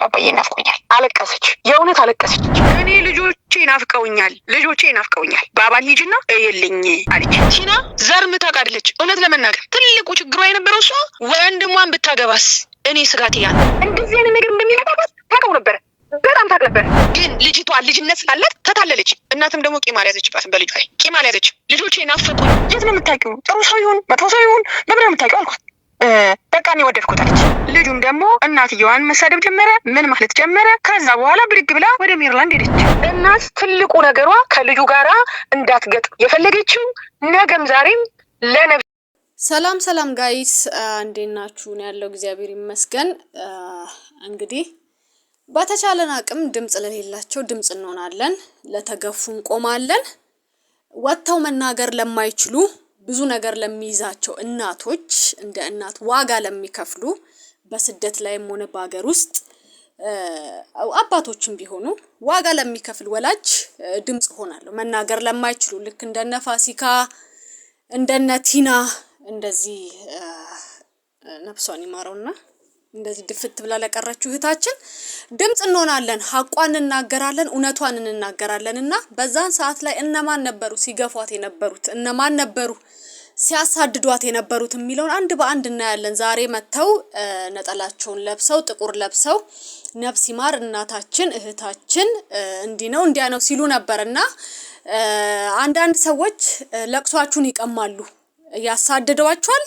አባዬ ናፍቆኛል። አለቀሰች፣ የእውነት አለቀሰች። እኔ ልጆቼ ናፍቀውኛል፣ ባባል ሂጂና እየልኝ አለች። ቲና ዘር ምታውቃለች። እውነት ለመናገር ትልቁ ችግሯ የነበረው እሷ ወንድሟን ብታገባስ እኔ ስጋት ያ እንደዚህ አይነት ነገር እንደሚመጣባት ታውቀው ነበረ፣ በጣም ታውቅ ነበር። ግን ልጅቷ ልጅነት ስላላት ተታለለች። እናትም ደግሞ ቂም አልያዘችባት፣ በልጇ ላይ ቂም አልያዘች። ልጆቼ ናፈቁኝ። የት ነው የምታውቂው? ጥሩ ሰው ይሁን መጥፎ ሰው ይሁን በምን ነው የምታውቂው አልኳት። በቃ እኔ ወደድኩት አለች። ልጁም ደግሞ እናትየዋን መሳደብ ጀመረ፣ ምን ማለት ጀመረ። ከዛ በኋላ ብድግ ብላ ወደ ሜሪላንድ ሄደች። እናት ትልቁ ነገሯ ከልጁ ጋራ እንዳትገጥ የፈለገችው ነገም ዛሬም ለነብስ። ሰላም ጋይስ እንዴት ናችሁ? ነው ያለው እግዚአብሔር ይመስገን። እንግዲህ በተቻለን አቅም ድምጽ ለሌላቸው ድምጽ እንሆናለን፣ ለተገፉ እንቆማለን። ወጥተው መናገር ለማይችሉ ብዙ ነገር ለሚይዛቸው እናቶች እንደ እናት ዋጋ ለሚከፍሉ በስደት ላይም ሆነ በአገር ውስጥ አባቶችም ቢሆኑ ዋጋ ለሚከፍል ወላጅ ድምጽ ሆናለሁ። መናገር ለማይችሉ ልክ እንደነ ፋሲካ እንደነ ቲና እንደዚህ ነፍሷን ይማረውና እንደዚህ ድፍት ብላ ለቀረችው እህታችን ድምጽ እንሆናለን፣ ሐቋን እንናገራለን፣ እውነቷን እንናገራለንና በዛን ሰዓት ላይ እነማን ነበሩ ሲገፏት የነበሩት፣ እነማን ነበሩ ሲያሳድዷት የነበሩት የሚለውን አንድ በአንድ እናያለን። ዛሬ መተው ነጠላቸውን ለብሰው ጥቁር ለብሰው ነፍስ ይማር እናታችን እህታችን እንዲህ ነው እንዲያ ነው ሲሉ ነበርና አንዳንድ ሰዎች ለቅሷችሁን ይቀማሉ፣ ያሳድዷቸዋል።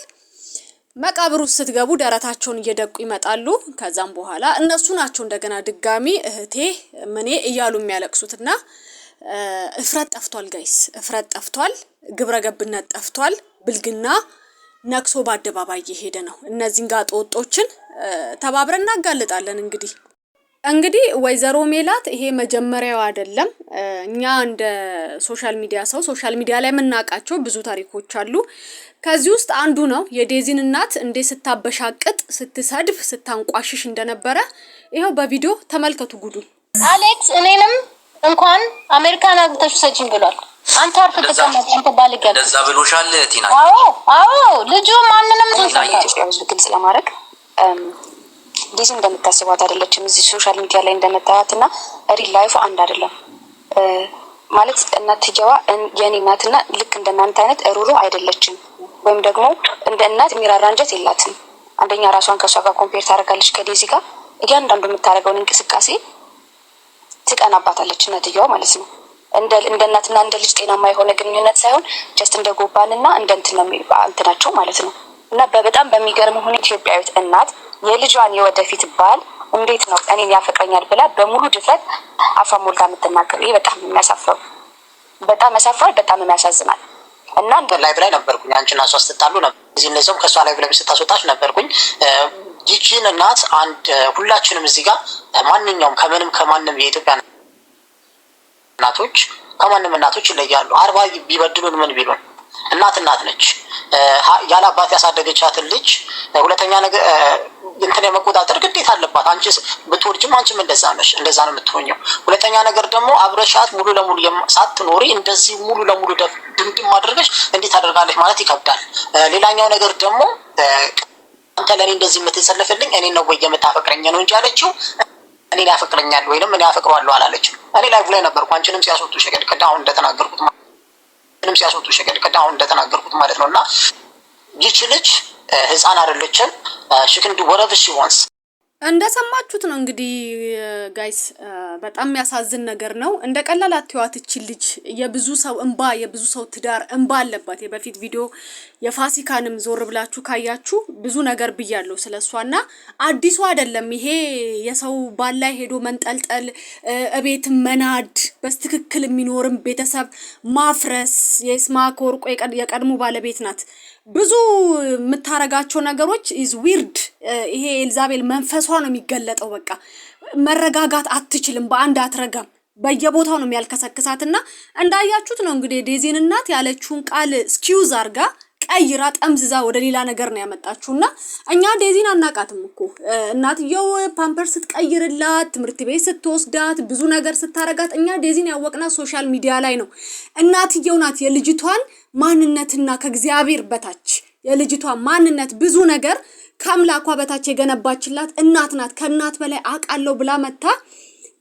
መቃብሩ ስትገቡ ደረታቸውን እየደቁ ይመጣሉ። ከዛም በኋላ እነሱ ናቸው እንደገና ድጋሚ እህቴ ምኔ እያሉ የሚያለቅሱትና እፍረት ጠፍቷል ጋይስ፣ እፍረት ጠፍቷል፣ ግብረገብነት ጠፍቷል። ብልግና ነክሶ በአደባባይ እየሄደ ነው። እነዚህን ጋር ጦጦችን ተባብረን እናጋልጣለን። እንግዲህ ወይዘሮ ሜላት ይሄ መጀመሪያው አይደለም። እኛ እንደ ሶሻል ሚዲያ ላይ የምናውቃቸው ብዙ ታሪኮች አሉ። ከዚህ ውስጥ አንዱ ነው የዴዚን እናት እንዴ ስታበሻቅጥ፣ ስትሰድብ፣ ስታንቋሽሽ እንደነበረ ይሄው በቪዲዮ ተመልከቱ። ጉዱ አሌክስ እኔንም እንኳን አሜሪካን አግተሽ ሰጪኝ ብሏል። አንተ አርፍ ተቀመጥ፣ አንተ ባልገል እንደዛ ብሎሻል ቲና? አዎ ልጁ ማንንም ነው ግልጽ ለማድረግ ዲዚ እንደምታስባት አይደለችም። እዚህ ሶሻል ሚዲያ ላይ እንደመጣዋትና ሪል ላይፍ አንድ አይደለም ማለት እናትየዋ የኔ እናትና ልክ እንደናንተ አይነት ሩሩ አይደለችም፣ ወይም ደግሞ እንደ እናት የሚራራንጀት የላትም። አንደኛ ራሷን ከሷ ጋር ኮምፔር ታደርጋለች ከዴዚ ጋር። እያንዳንዱ የምታደርገውን እንቅስቃሴ ትቀናባታለች እናትየዋ ማለት ነው። እንደ እናትና እንደ ልጅ ጤናማ የሆነ ግንኙነት ሳይሆን ጀስት እንደ ጎባንና እንደ እንትናቸው ማለት ነው። እና በጣም በሚገርም ሁኔታ ኢትዮጵያዊት እናት የልጇን የወደፊት ባል እንዴት ነው እኔን ያፈቅረኛል ብላ በሙሉ ድፍረት አፏን ሞልታ የምትናገር? ይሄ በጣም የሚያሳፍረው፣ በጣም ያሳፍራል፣ በጣም የሚያሳዝናል። እና ላይቭ ላይ ነበርኩኝ አንቺና እሷ ስትጣሉ ነበር። እዚህ እንደዚያውም ከእሷ ላይቭ ላይ ስታስወጣች ነበርኩኝ። ይቺን እናት አንድ ሁላችንም እዚህ ጋር ማንኛውም ከማንም የኢትዮጵያ እናቶች ከማንም እናቶች ይለያሉ። 40 ቢበድሉን ምን ቢሉን እናት ነች። ያለ አባት ያሳደገቻትን ልጅ ሁለተኛ ነገር እንትን የመቆጣጠር ግዴታ አለባት። አንቺስ ብትወልጂም አንቺም እንደዛ ነው የምትሆኘው። ሁለተኛ ነገር ደግሞ አብረሻት ሙሉ ለሙሉ ሳትኖሪ እንደዚህ ሙሉ ለሙሉ ድምድም አድርገሽ እንዴት ታደርጋለሽ ማለት ይከብዳል። ሌላኛው ነገር ደግሞ አንተ ለኔ እንደዚህ የምትሰለፍልኝ እኔ ነው ወይ የምታፈቅረኝ ነው እንጂ አለችው እኔ ያፈቅረኛል ወይንም እኔ አፈቅረዋለሁ አላለችም። እኔ ላይቭ ላይ ነበርኩ አንቺንም ሲያስወጡ ሸቀድ ከዳውን እንደተናገርኩት ማለት ነውና ይቺ ልጅ ህፃን አይደለችም። she can do whatever she wants። እንደሰማችሁት ነው እንግዲህ ጋይስ፣ በጣም የሚያሳዝን ነገር ነው። እንደ ቀላል አትዋት እቺ ልጅ የብዙ ሰው እንባ የብዙ ሰው ትዳር እንባ አለባት። የበፊት ቪዲዮ የፋሲካንም ዞር ብላችሁ ካያችሁ ብዙ ነገር ብያለሁ ስለሷና አዲሱ አይደለም ይሄ። የሰው ባል ላይ ሄዶ መንጠልጠል፣ እቤት መናድ፣ በስትክክል የሚኖርም ቤተሰብ ማፍረስ። የስማክ ወርቆ የቀድሞ ባለቤት ናት። ብዙ የምታረጋቸው ነገሮች is weird። ይሄ ኤልዛቤል መንፈሷ ነው የሚገለጠው። በቃ መረጋጋት አትችልም፣ በአንድ አትረጋም፣ በየቦታው ነው የሚያልከሰክሳትና እንዳያችሁት ነው እንግዲህ ዴዚን እናት ያለችውን ቃል ስኪውዝ አርጋ ቀይራ ጠምዝዛ ወደ ሌላ ነገር ነው ያመጣችውና እኛ ዴዚን አናቃትም እኮ። እናትየው ፓምፐርስ ስትቀይርላት፣ ትምህርት ቤት ስትወስዳት፣ ብዙ ነገር ስታረጋት እኛ ዴዚን ያወቅናት ሶሻል ሚዲያ ላይ ነው። እናትየው ናት የልጅቷን ማንነትና ከእግዚአብሔር በታች የልጅቷ ማንነት ብዙ ነገር ከአምላኳ በታች የገነባችላት እናት ናት። ከእናት በላይ አውቃለሁ ብላ መታ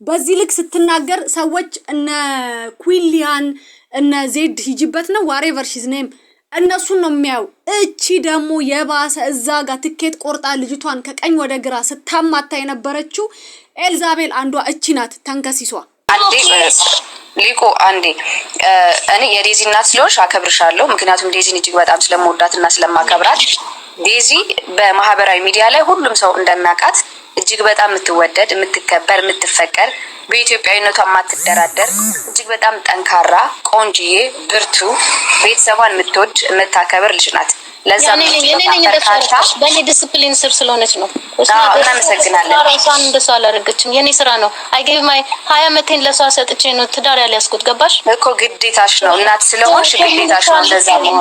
በዚህ ልክ ስትናገር ሰዎች እነ ኩዊሊያን እነ ዜድ ሂጂበት ነው ዋሬቨር ሺዝ ኔም እነሱን ነው የሚያዩ። እቺ ደግሞ የባሰ እዛ ጋር ትኬት ቆርጣ ልጅቷን ከቀኝ ወደ ግራ ስታማታ የነበረችው ኤልዛቤል አንዷ እቺ ናት። ተንከሲሷ ሊቆ አንዴ እኔ የዴዚ እናት ስለሆንሽ አከብርሻለሁ። ምክንያቱም ዴዚን እጅግ በጣም ስለምወዳትና ስለማከብራት ዴዚ በማህበራዊ ሚዲያ ላይ ሁሉም ሰው እንደሚያውቃት እጅግ በጣም የምትወደድ የምትከበር የምትፈቀር በኢትዮጵያዊነቷ የማትደራደር እጅግ በጣም ጠንካራ ቆንጂዬ ብርቱ ቤተሰቧን የምትወድ የምታከብር ልጅ ናት። ለዛ ነው በእኔ ዲስፕሊን ስር ስለሆነች ነው። እናመሰግናለን። ራሷን እንደሷ አላደረገችም። የኔ ስራ ነው። አይገቢ ማይ 20 ዓመቴን ለሷ ሰጥቼ ነው ትዳር ያልያዝኩት። ገባሽ እኮ ግዴታሽ ነው። እናት ስለሆንሽ ግዴታሽ ነው እንደዛ ነው።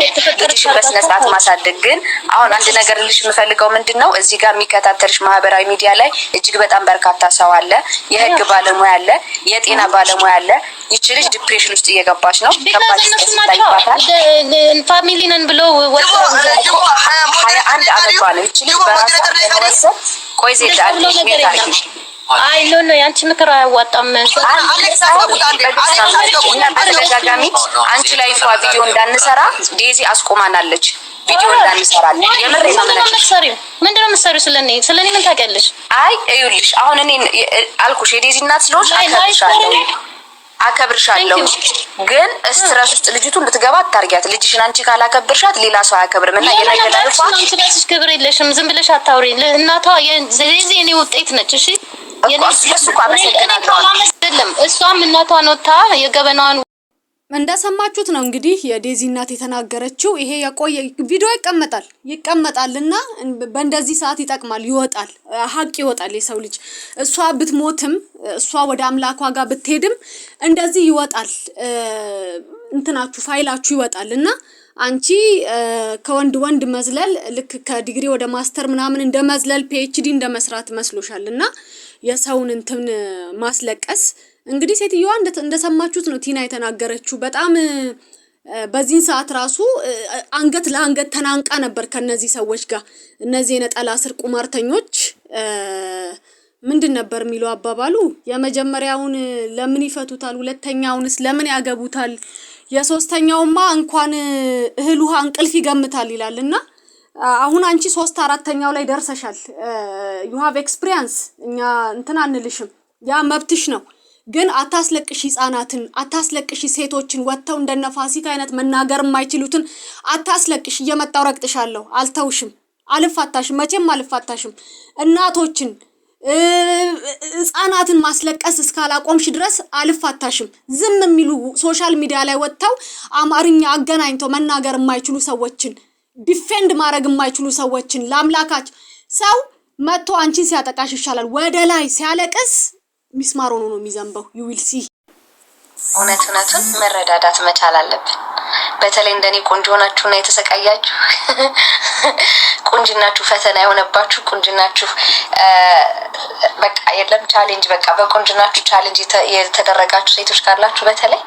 ልጅሽን በስነ ስርዓት ማሳደግ። ግን አሁን አንድ ነገር ልሽ የምፈልገው ምንድነው እዚህ ጋር የሚከታተልሽ ማህበራዊ ሚዲያ ላይ እጅግ በጣም በርካታ ሰው አለ። የህግ ባለሙያ አለ፣ የጤና ባለሙያ አለ። ይቺ ልጅ ዲፕሬሽን ውስጥ እየገባች ነው። ፋሚሊ ነን ብሎ ሀያ አንድ አመቷ ነው። ይቺ ልጅ በራሷ ቆይ ዜድ አይ ኖ ያንቺ ምክር አያዋጣም። በተደጋጋሚ አንቺ ላይ ቪዲዮ እንዳንሰራ ዴዚ አስቆማናለች። ቪዲዮ እንዳንሰራ የምር ምንድነው የምትሰሪው? ስለኔ ምን ታውቂያለሽ? አይ እዩልሽ አሁን እኔ አልኩሽ የዴዚ እናት ስለሆንሽ አከብርሻለሁ ግን ስትረስ ውስጥ ልጅቱ እንድትገባ አታርጊያት። ልጅሽን አንቺ ካላከብርሻት ሌላ ሰው አያከብርምና የነገላልፋ አንቺ ራስሽ ክብር የለሽም። ዝም ብለሽ አታውሪ። እናቷ የኔ ውጤት ነች። እሺ የኔስ እኮ አይደለም እሷም እናቷን ወጣ የገበናዋን እንደሰማችሁት ነው እንግዲህ የዴዚ እናት የተናገረችው። ይሄ የቆየ ቪዲዮ ይቀመጣልና በእንደዚህ ሰዓት ይጠቅማል፣ ይወጣል፣ ሀቅ ይወጣል። የሰው ልጅ እሷ ብትሞትም እሷ ወደ አምላኳ ጋር ብትሄድም እንደዚህ ይወጣል፣ እንትናችሁ ፋይላችሁ ይወጣልና አንቺ ከወንድ መዝለል ልክ ከዲግሪ ወደ ማስተር ምናምን እንደመዝለል ፒኤችዲ እንደመስራት መስሎሻልና የሰውን እንትን ማስለቀስ እንግዲህ ሴትዮዋ እንደሰማችሁት ነው ቲና የተናገረችው። በጣም በዚህ ሰዓት ራሱ አንገት ለአንገት ተናንቃ ነበር ከነዚህ ሰዎች ጋር። እነዚህ የነጠላ ስር ቁማርተኞች ምንድን ነበር የሚለው አባባሉ? የመጀመሪያውን ለምን ይፈቱታል፣ ሁለተኛውንስ ለምን ያገቡታል፣ የሶስተኛውማ እንኳን እህል ውሃ እንቅልፍ ይገምታል ይላልና አሁን አንቺ 3/4ኛው ላይ ደርሰሻል። you have experience እኛ እንትን አንልሽም፣ ያ መብትሽ ነው። ግን አታስለቅሽ ህፃናትን፣ አታስለቅሽ ሴቶችን፣ ወጥተው እንደነ ፋሲካ አይነት መናገር የማይችሉትን አታስለቅሽ። እየመጣው ረግጥሻለሁ፣ አልተውሽም፣ አልፋታሽም፣ መቼም አልፋታሽም። እናቶችን ህፃናትን ማስለቀስ እስካላቆምሽ ድረስ አልፋታሽም። ዝም የሚሉ ሶሻል ሚዲያ ላይ ወጥተው አማርኛ አገናኝተው መናገር የማይችሉ ሰዎችን ዲፌንድ ማድረግ የማይችሉ ሰዎችን ለአምላካች ሰው መጥቶ አንቺን ሲያጠቃሽ ይሻላል ወደ ላይ ሲያለቅስ ሚስማር ሆኖ ነው የሚዘንበው። you will see እውነቱን መረዳዳት መቻል አለብን። በተለይ እንደኔ ቆንጆ ሆናችሁና የተሰቃያችሁ ቁንጅናችሁ ፈተና የሆነባችሁ ቁንጅናችሁ በቃ የለም ቻሌንጅ በቃ በቁንጅናችሁ ቻሌንጅ የተደረጋችሁ ሴቶች ካላችሁ በተለይ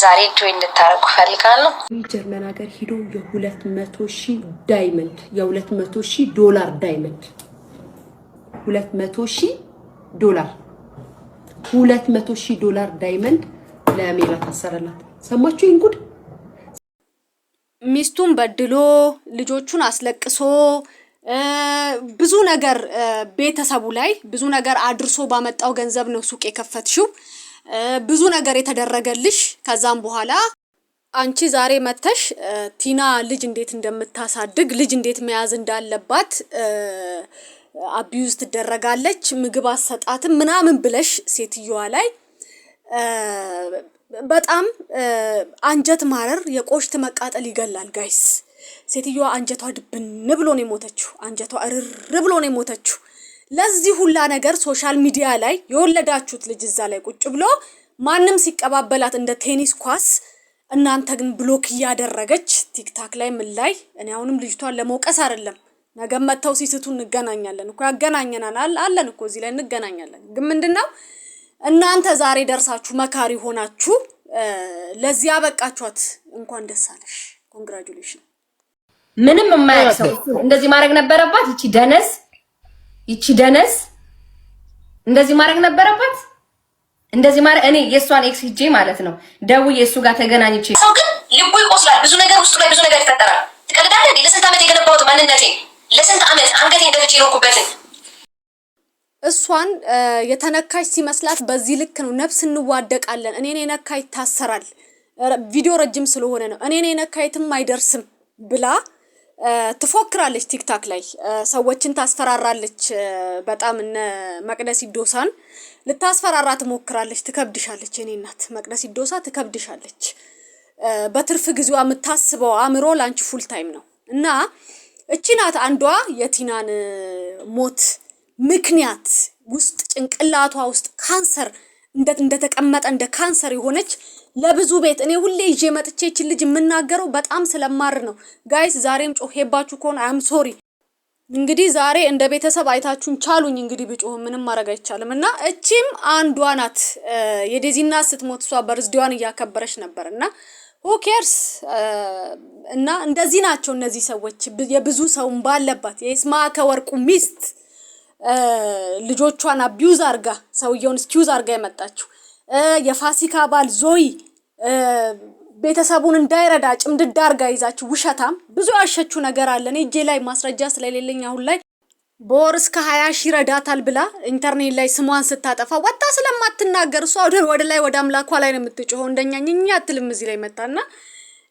ዛሬ ጆይን እንድታረጉ ፈልጋለሁ። ጀርመን ሀገር ሄዶ የ200,000 ዳይመንድ $200,000 ዳይመንድ $200,000 $200,000 ዳይመንድ ለሜላት አሰረላት። ሰማችሁ ይሄን ጉድ? ሚስቱን በድሎ ልጆቹን አስለቅሶ ብዙ ነገር ቤተሰቡ ላይ ብዙ ነገር አድርሶ ባመጣው ገንዘብ ነው ሱቅ የከፈትሽው። ብዙ ነገር የተደረገልሽ። ከዛም በኋላ አንቺ ዛሬ መተሽ ቲና ልጅ እንዴት እንደምታሳድግ ልጅ እንዴት መያዝ እንዳለባት አቢዩዝ ትደረጋለች፣ ምግብ አሰጣትም ምናምን ብለሽ ሴትዮዋ ላይ በጣም አንጀት ማረር የቆሽት መቃጠል ይገላል ጋይስ። ሴትዮዋ አንጀቷ ድብን ብሎ ነው የሞተችው። አንጀቷ እርር ብሎ ነው የሞተችው። ለዚህ ሁላ ነገር ሶሻል ሚዲያ ላይ የወለዳችሁት ልጅ እዛ ላይ ቁጭ ብሎ ማንም ሲቀባበላት እንደ ቴኒስ ኳስ እናንተ ግን ብሎክ ያደረገች ቲክታክ ላይ ምን ላይ እኔ አሁንም ልጅቷን ለመውቀስ አይደለም። ነገ መተው ሲስቱ እንገናኛለን እኮ ያገናኘናል አለን እኮ እዚህ ላይ እንገናኛለን። ግን ምንድነው እናንተ ዛሬ ደርሳችሁ መካሪ ሆናችሁ ለዚህ ያበቃችኋት። እንኳን ደስ አለሽ፣ ኮንግራቹሌሽን። ምንም የማያውቀው እንደዚህ ማድረግ ነበረባት። ይቺ ደነስ እንደዚህ ማድረግ ነበረባት። እንደዚህ ማድረግ እኔ የሷን ኤክስ ሂጄ ማለት ነው ደውዬ እሱ ጋር ተገናኝቼ ሰው ግን ልቡ ይቆስላል። ብዙ ነገር ውስጡ ላይ ብዙ ነገር ይፈጠራል። ትቀልዳለህ። ለስንት ዓመት የገነባሁት ማንነቴ ለስንት ዓመት አንገቴን ደፍቼ የኖርኩበትን እሷን የተነካች ሲመስላት በዚህ ልክ ነው። ነፍስ እንዋደቃለን። እኔን የነካ ይታሰራል። ቪዲዮ ረጅም ስለሆነ ነው። እኔን የነካ የትም አይደርስም ብላ ትፎክራለች። ቲክታክ ላይ ሰዎችን ታስፈራራለች። በጣም እነ መቅደስ ኢዶሳን ልታስፈራራ ትሞክራለች። ትከብድሻለች። እኔ እናት መቅደስ ኢዶሳ ትከብድሻለች። በትርፍ ጊዜዋ የምታስበው አእምሮ ላንቺ ፉል ታይም ነው እና እቺ ናት አንዷ የቲናን ሞት ምክንያት ውስጥ ጭንቅላቷ ውስጥ ካንሰር እንደተቀመጠ እንደ ካንሰር የሆነች ለብዙ ቤት እኔ ሁሌ ይዤ መጥቼ እቺ ልጅ የምናገረው በጣም ስለማር ነው። ጋይስ ዛሬም ጮሄባችሁ ከሆነ አም ሶሪ። እንግዲህ ዛሬ እንደ ቤተሰብ አይታችሁን ቻሉኝ። እንግዲህ ብጮህ ምንም ማድረግ አይቻልም እና እቺም አንዷ ናት። የዴዚና ስትሞት እሷ በርዝዲዋን እያከበረች ነበርና who cares እና እንደዚህ ናቸው እነዚህ ሰዎች። የብዙ ሰው ባለባት የይስማከ ወርቁ ሚስት ልጆቿን አቢዩዝ አርጋ ሰውየውን ስኪዩዝ አርጋ የመጣችው የፋሲካ ባል ዞይ ቤተሰቡን እንዳይረዳ ጭምድድ አርጋ ይዛችሁ ውሸታም ብዙ ያሸችው ነገር አለ። እኔ እጄ ላይ ማስረጃ ስለሌለኝ አሁን ላይ በወር እስከ 20 ሺህ ይረዳታል ብላ ኢንተርኔት ላይ ስሟን ስታጠፋ ወጣ ስለማትናገር እሷ ወደ ላይ ወደ አምላኳ ላይ ነው የምትጮኸው። እንደኛኛ አትልም እዚህ ላይ መጣና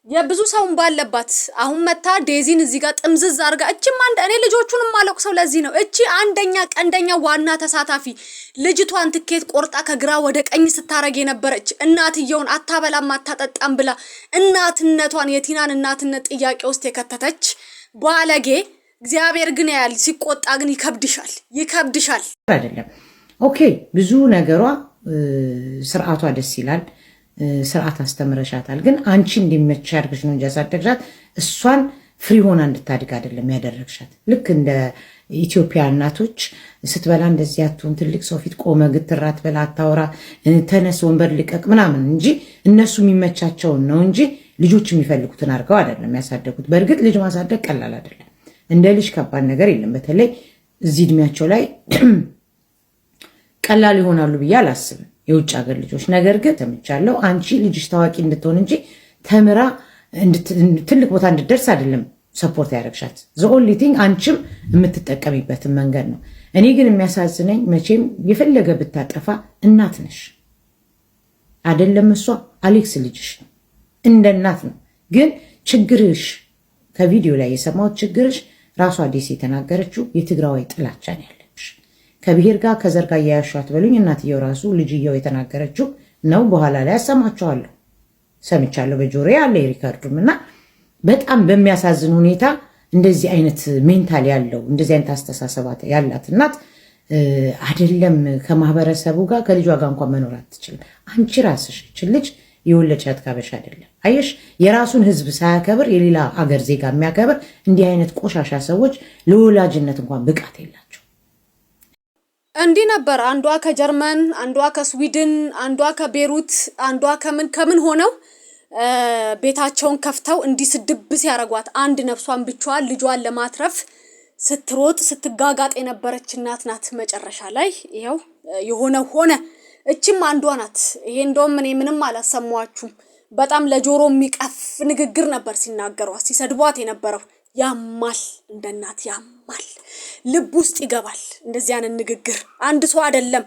የብዙ ሰውን ባለባት አሁን መታ ዴዚን እዚህ ጋር ጥምዝዝ አርጋ እቺም አንድ እኔ ልጆቹንም ማለቅ ሰው ለዚህ ነው እቺ አንደኛ ቀንደኛ ዋና ተሳታፊ ልጅቷን ትኬት ቆርጣ ከግራ ወደ ቀኝ ስታረግ የነበረች እናትየውን አታበላም አታጠጣም ብላ እናትነቷን የቲናን እናትነት ጥያቄ ውስጥ የከተተች ባለጌ። እግዚአብሔር ግን ያያል፣ ሲቆጣ ግን ይከብድሻል አይደለም። ኦኬ ብዙ ነገሯ ስርዓቷ ደስ ይላል። ስርዓት አስተምረሻታል። ግን አንቺ እንዲመች ያድርግሽ ነው እንጂ ያሳደግሻት እሷን ፍሪ ሆና እንድታድግ አይደለም ያደረግሻት። ልክ እንደ ኢትዮጵያ እናቶች ስትበላ እንደዚህ አትሁን፣ ትልቅ ሰው ፊት ቆመ ግትር አትበላ፣ አታውራ፣ ተነስ ወንበር ልቀቅ ምናምን እንጂ እነሱ የሚመቻቸውን ነው እንጂ ልጆች የሚፈልጉትን አድርገው አይደለም ያሳደጉት። በእርግጥ ልጅ ማሳደግ ቀላል አይደለም። እንደ ልጅ ከባድ ነገር የለም። በተለይ እዚህ እድሜያቸው ላይ ቀላል ይሆናሉ ብዬ አላስብም የውጭ ሀገር ልጆች። ነገር ግን ተምቻለሁ አንቺ ልጅሽ ታዋቂ እንድትሆን እንጂ ተምራ ትልቅ ቦታ እንድትደርስ አይደለም ሰፖርት ያደርግሻት። ዘ ኦንሊ ቲንግ አንቺም የምትጠቀሚበትን መንገድ ነው። እኔ ግን የሚያሳዝነኝ መቼም የፈለገ ብታጠፋ እናት ነሽ አይደለም። እሷ አሌክስ ልጅሽ ነው፣ እንደ እናት ነው። ግን ችግርሽ ከቪዲዮ ላይ የሰማሁት ችግርሽ ራሷ አዲስ የተናገረችው የትግራዋይ ጥላቻ ነው ያለብሽ። ከብሔር ጋር ከዘር ጋር ያያሻት በሉኝ። እናትየው ራሱ ልጅየው የተናገረችው ነው። በኋላ ላይ አሰማቸዋለሁ፣ ሰምቻለሁ በጆሮዬ ያለ ሪካርዱም እና በጣም በሚያሳዝን ሁኔታ እንደዚህ አይነት ሜንታል ያለው እንደዚህ አይነት አስተሳሰባት ያላት እናት አይደለም ከማህበረሰቡ ጋር ከልጇ ጋር እንኳን መኖር አትችልም። አንቺ ራስሽ ልጅ የወለድሻት ካበሽ አይደለም። አየሽ የራሱን ህዝብ ሳያከብር የሌላ አገር ዜጋ የሚያከብር እንዲህ አይነት ቆሻሻ ሰዎች ለወላጅነት እንኳን ብቃት የላቸው። እንዲህ ነበር አንዷ ከጀርመን፣ አንዷ ከስዊድን፣ አንዷ ከቤሩት፣ አንዷ ከምን ሆነው ቤታቸውን ከፍተው እንዲህ ስድብ ሲያረጓት አንድ ነፍሷን ብቻዋን ልጇን ለማትረፍ ስትሮጥ ስትጋጋጥ የነበረች እናት ናት። መጨረሻ ላይ ይሄው የሆነ ሆነ። እቺም አንዷ ናት። ይሄ እንደውም እኔ ምንም አላሰማዋችሁም። በጣም ለጆሮ የሚቀፍ ንግግር ነበር ሲናገሯት ሲሰድቧት የነበረው። ያማል፣ እንደ እናት ያማል፣ ልብ ውስጥ ይገባል። እንደዚህ አይነት ንግግር አንድ ሰው አይደለም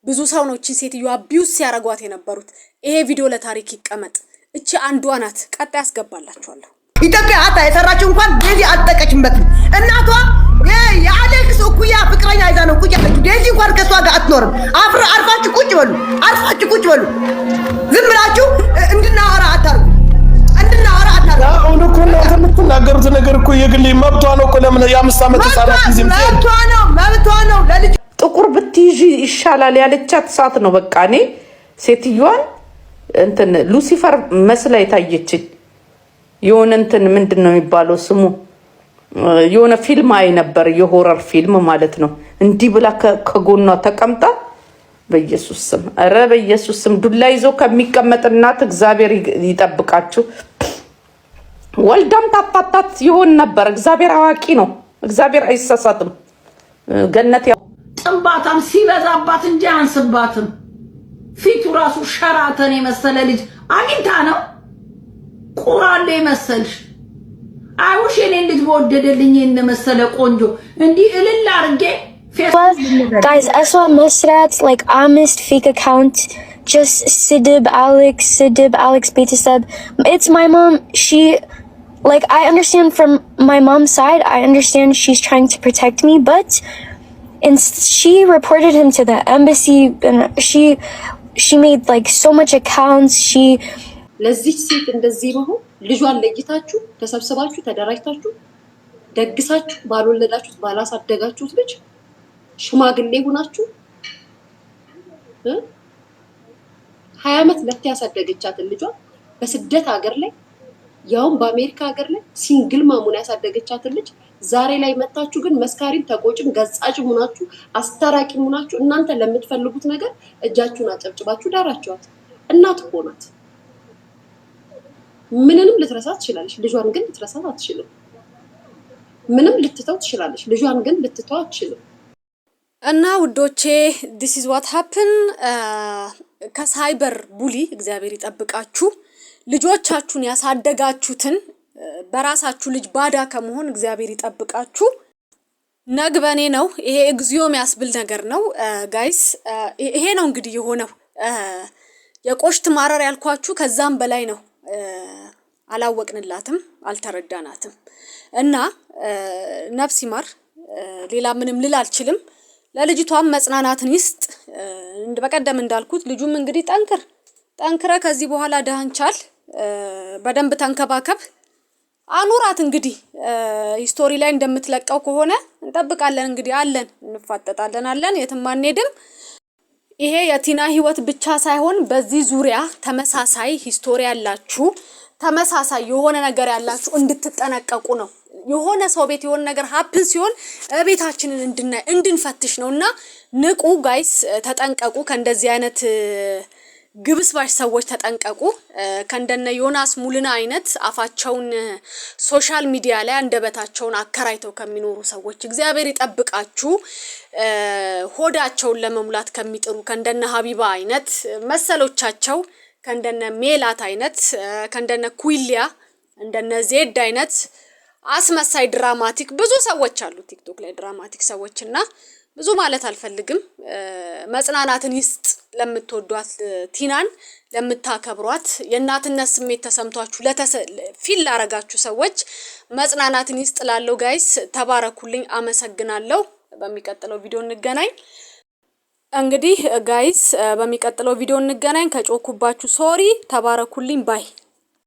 ብዙ ሰው ነው እቺ ሴትዮ አቢዩስ ሲያረጓት የነበሩት። ይሄ ቪዲዮ ለታሪክ ይቀመጥ። እቺ አንዷ ናት። ቀጣይ ያስገባላችኋለሁ። ኢትዮጵያ አታ የሰራችው እንኳን ዴዚ አልጠቀችበትም። እናቷ የአሌክስ እኩያ ፍቅረኛ ይዛ ነው ቁጭ ያለችው። ዴዚ እንኳን ከሷ ጋር አትኖርም። አርፋችሁ ቁጭ በሉ። ዝም ብላችሁ እንድናወራ አታርጉ። አሁን እኮ እናንተ የምትናገሩት ነገር እኮ የግሌ መብቷ ነው እኮ። ለምን የ5 ዓመት ህፃናት ጊዜ መብቷ ነው። ለልጅ ጥቁር ብትይዥ ይሻላል ያለቻት ሰዓት ነው። በቃ እኔ ሴትዮዋን እንትን ሉሲፈር መስላ የታየችኝ የሆነ እንትን ምንድን ነው የሚባለው ስሙ የሆነ ፊልም አይ ነበር፣ የሆረር ፊልም ማለት ነው። እንዲህ ብላ ከጎኗ ተቀምጣ በኢየሱስ ስም ኧረ በኢየሱስ ስም ዱላ ይዞ ከሚቀመጥ እናት እግዚአብሔር ይጠብቃችሁ። ወልዳም ታጣጣት ይሆን ነበር። እግዚአብሔር አዋቂ ነው። እግዚአብሔር አይሳሳትም። ገነት ያው ጥንባታም ሲበዛባት እንጂ አንስባትም። ፊቱ ራሱ ሸራተን የመሰለ ልጅ አግኝታ ነው ቁራሌ መሰልሽ። አይውሽ የኔን ልጅ በወደደልኝ የመሰለ ቆንጆ እንዲህ እልል አርጌ Guys, I saw Musrat, like, honest fake account, just Sidib Alex Betaseb. It's my mom. She, like, I understand from my mom's side, I understand she's trying to protect me, but she reported him to the embassy, and she made, like, so much accounts. ለዚህ ሴት እንደዚህ ነው ልጇን ለይታችሁ ተሰብስባችሁ ተደራጅታችሁ ደግሳችሁ ባልወለዳችሁት ባላሳደጋችሁት ልጅ ሽማግሌ ሆናችሁ 20 ዓመት ለፍታ ያሳደገቻትን ልጇን በስደት ሀገር ላይ ያውም በአሜሪካ ሀገር ላይ ሲንግል ማሙን ያሳደገቻትን ልጅ ዛሬ ላይ መጣችሁ ግን መስካሪም ተቆጭም ገጻጭም ሆናችሁ አስተራቂም ሆናችሁ እናንተ ለምትፈልጉት ነገር እጃችሁን አጨብጭባችሁ ዳራችኋት። እናት እኮ ናት። ምንንም ልትረሳት ትችላለች፣ ልጇን ግን ልትረሳት አትችልም። ምንም ልትተው ትችላለች፣ ልጇን ግን ልትተው አትችልም። እና ውዶቼ this is what happen ከሳይበር ቡሊ እግዚአብሔር ይጠብቃችሁ። ልጆቻችሁን ያሳደጋችሁትን በራሳችሁ ልጅ ባዳ ከመሆን እግዚአብሔር ይጠብቃችሁ። ነግበኔ ነው ይሄ እግዚኦ የሚያስብል ነገር ነው ጋይስ። ይሄ ነው እንግዲህ የሆነው የቆሽት ማረር ያልኳችሁ ከዛም በላይ ነው። አላወቅንላትም አልተረዳናትም እና ነፍስ ይማር ሌላ ምንም ልል አልችልም። ለልጅቷም መጽናናትን ይስጥ። በቀደም እንዳልኩት ልጁም እንግዲህ ጠንክረ ከዚህ በኋላ ዳንቻል በደንብ ተንከባከብ አኑራት። እንግዲህ ሂስቶሪ ላይ እንደምትለቀው ከሆነ እንጠብቃለን። እንግዲህ አለን እንፋጠጣለን አለን የትም አንሄድም። ይሄ የቲና ህይወት ብቻ ሳይሆን በዚህ ዙሪያ ተመሳሳይ ሂስቶሪ ያላችሁ ተመሳሳይ የሆነ ነገር ያላችሁ እንድትጠነቀቁ ነው። የሆነ ሰው ቤት የሆነ ነገር ሀፕን ሲሆን ቤታችንን እንድንፈትሽ ነውና ንቁ ጋይስ፣ ተጠንቀቁ። ከእንደዚህ አይነት ግብስባሽ ሰዎች ተጠንቀቁ። ከእንደነ ዮናስ ሙልና አይነት አፋቸውን ሶሻል ሚዲያ ላይ አንደበታቸውን አከራይተው ከሚኖሩ ሰዎች እግዚአብሔር ይጠብቃችሁ። ሆዳቸውን ለመሙላት ከሚጥሩ ከእንደነ ሀቢባ አይነት መሰሎቻቸው፣ ከእንደነ ሜላት አይነት፣ ከእንደነ ኩይሊያ እንደነ ዜድ አይነት አስመሳይ ድራማቲክ ብዙ ሰዎች አሉ ቲክቶክ ላይ ድራማቲክ ሰዎችና ብዙ ማለት አልፈልግም። መጽናናትን ይስጥ ለምትወዷት ቲናን፣ ለምታከብሯት የእናትነት ስሜት ተሰምቷችሁ ፊል ላረጋችሁ ሰዎች መጽናናትን ይስጥ ላለው ጋይስ ተባረኩልኝ። አመሰግናለሁ። በሚቀጥለው ቪዲዮ እንገናኝ። እንግዲህ ጋይስ በሚቀጥለው ቪዲዮ እንገናኝ። ከጮኩባችሁ ሶሪ። ተባረኩልኝ ባይ